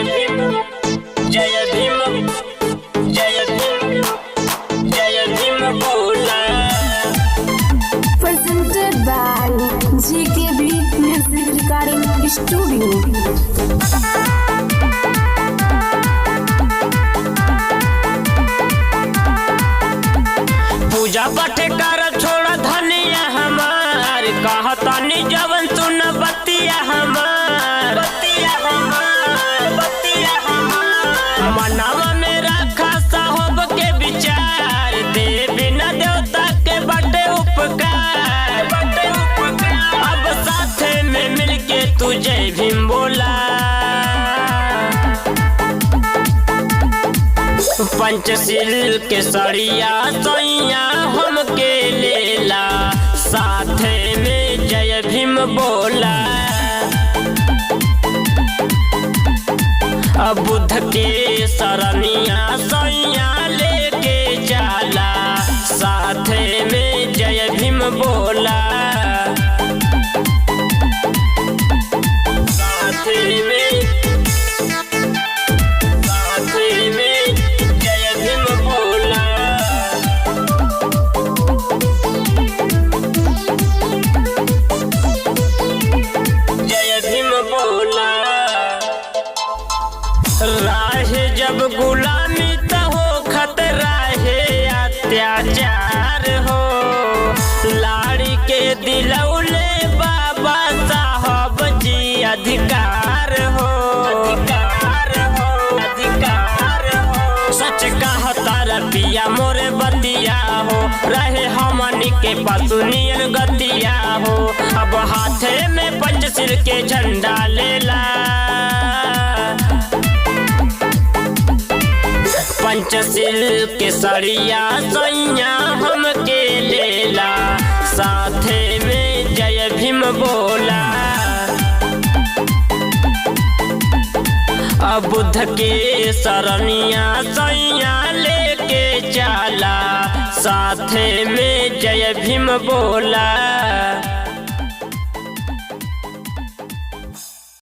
भीम जय भीम जय भीम जय भीम बोला। Presented by GKB Music Recording Studio। पूजा पाठ कर छोड़ धनिया हमार, कहतानी जवन सुन बतिया हमार, बतिया हमार, बतिया हमार। मनवा में रखा साहब के विचार, देवी न देवता के बड़े उपकार, बड़े उपकार। अब साथे में मिलके तू जय भीम बोला। पंचशील के सड़िया सैया हमके लेला, साथे में जय भीम बोला। अब बुद्ध के शरणिया सैया लेके जाला, साथे में जय भीम बोला। साथे में राहे जब गुलामी त हो खतरा है अत्याचार हो, लाड़ी के दिलौले बाबा साहब जी अधिकार हो, अधिकार हो, अधिकार हो। सच कहता रबिया मोरे बतिया हो, रहे हमनी के पसुनियन गतिया हो। अब हाथे में पंचशील के झंडा लेला, पंचशील के सड़िया सैया हमके लेला, साथे में जय भीम बोला। अब बुद्ध के शरणिया सैया लेके जाला, साथे में जय भीम बोला।